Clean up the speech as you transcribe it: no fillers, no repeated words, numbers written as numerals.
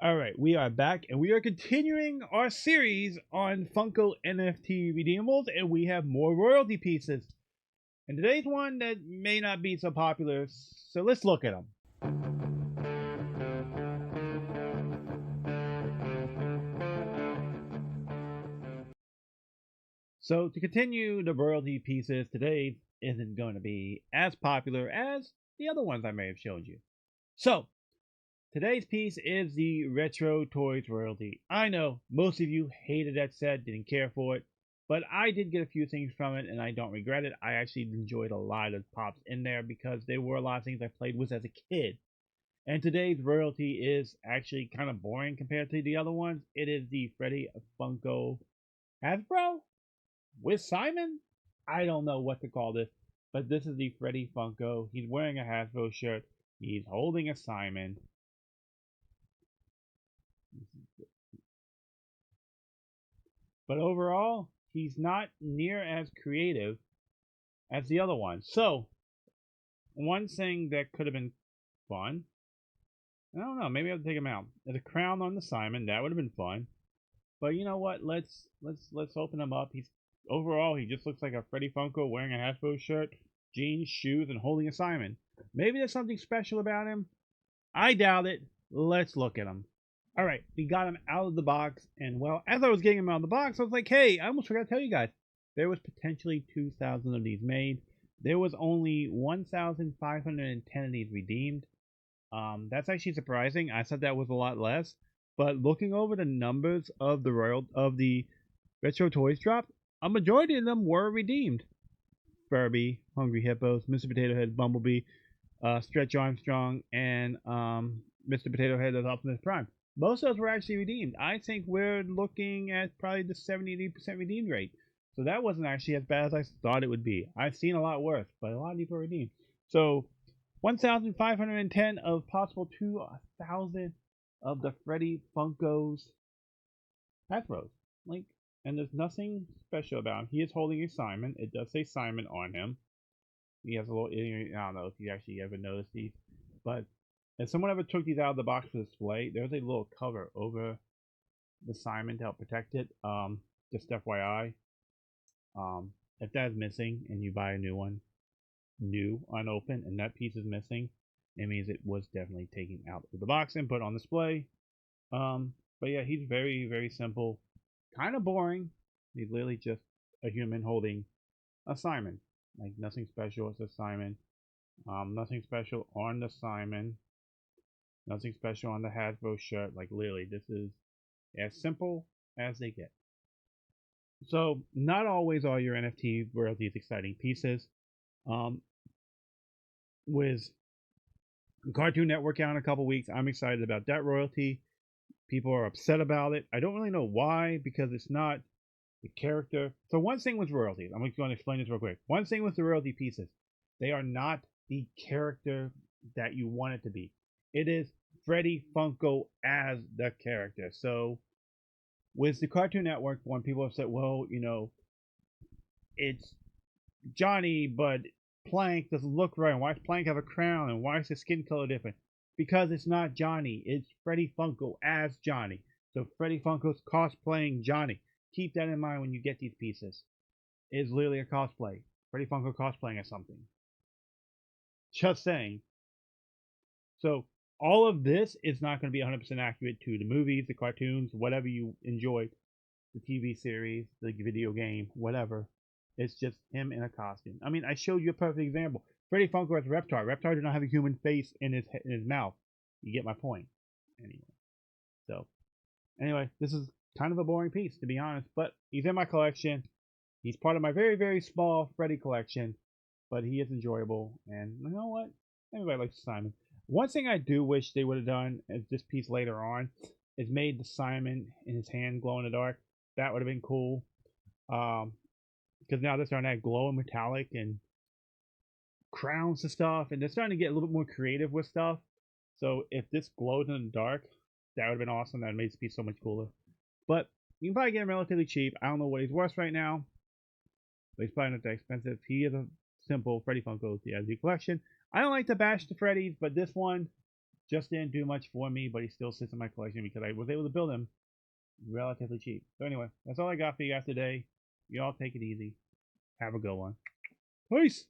All right, we are back and we are continuing our series on Funko NFT redeemables, and we have more royalty pieces. And today's one that may not be so popular, so let's look at them. So, to continue the royalty pieces, today isn't going to be as popular as the other ones I may have showed you. So, today's piece is the Retro Toys royalty. I know most of you hated that set, didn't care for it, but I did get a few things from it and I don't regret it. I actually enjoyed a lot of pops in there because there were a lot of things I played with as a kid. And today's royalty is actually kind of boring compared to the other ones. It is the Freddy Funko Hasbro with Simon. I don't know what to call this, but this is the Freddy Funko. He's wearing a Hasbro shirt. He's holding a Simon. But overall, he's not near as creative as the other ones. So, one thing that could have been fun, I don't know, maybe I'll take him out. There's a crown on the Simon, that would have been fun. But you know what? Let's open him up. He's overall he just looks like a Freddy Funko wearing a Hasbro shirt, jeans, shoes, and holding a Simon. Maybe there's something special about him. I doubt it. Let's look at him. All right, we got him out of the box, and well, as I was getting him out of the box, I was like, hey, I almost forgot to tell you guys, there was potentially 2,000 of these made. There was only 1,510 of these redeemed. That's actually surprising. I thought that was a lot less, but looking over the numbers of the retro toys drop, a majority of them were redeemed. Furby, Hungry Hippos, Mr. Potato Head, Bumblebee, Stretch Armstrong, and Mr. Potato Head of Optimus Prime. Most of those were actually redeemed. I think we're looking at probably the 70% redeemed rate. So that wasn't actually as bad as I thought it would be. I've seen a lot worse, but a lot of these were redeemed. So 1,510 of possible 2,000 of the Freddy Funkos Hasbros. Like, and there's nothing special about him. He is holding a Simon. It does say Simon on him. He has a little, I don't know if you actually ever noticed these, but if someone ever took these out of the box for display, there's a little cover over the Simon to help protect it. Just FYI, if that is missing and you buy a new one, new, unopened, and that piece is missing, it means it was definitely taken out of the box and put on display. But yeah, he's very, very simple, kind of boring. He's literally just a human holding a Simon. Like nothing special. It's a Simon. Nothing special on the Simon. Nothing special on the Hasbro shirt. Like literally, this is as simple as they get. So not always are your NFT royalties exciting pieces. With Cartoon Network out in a couple weeks, I'm excited about that royalty. People are upset about it. I don't really know why, because it's not the character. So one thing with royalties, I'm just going to explain this real quick. One thing with the royalty pieces, they are not the character that you want it to be. It is Freddy Funko as the character. So with the Cartoon Network one, people have said, well, you know, it's Johnny, but Plank doesn't look right. Why does Plank have a crown? And why is his skin color different? Because it's not Johnny. It's Freddy Funko as Johnny. So Freddy Funko's cosplaying Johnny. Keep that in mind when you get these pieces. It's literally a cosplay. Freddy Funko cosplaying as something. Just saying. So all of this is not going to be 100% accurate to the movies, the cartoons, whatever you enjoyed, the TV series, the video game, whatever. It's just him in a costume. I mean, I showed you a perfect example. Freddy Funko as Reptar. Reptar did not have a human face in his mouth. You get my point. Anyway, this is kind of a boring piece, to be honest, but he's in my collection. He's part of my very, very small Freddy collection, but he is enjoyable. And you know what? Everybody likes Simon. One thing I do wish they would have done is this piece later on is made the Simon in his hand glow in the dark. That would have been cool. Because now they're starting to have glow and metallic and crowns and stuff, and they're starting to get a little bit more creative with stuff. So if this glowed in the dark, that would have been awesome. That would make this piece so much cooler. But you can probably get him relatively cheap. I don't know what he's worth right now, but he's probably not that expensive. He is a simple Freddy Funko TLG collection. I don't like to bash the Freddys, but this one, Just didn't do much for me, but he still sits in my collection because I was able to build him relatively cheap. So anyway, that's all I got for you guys today. You all take it easy. Have a good one. Peace.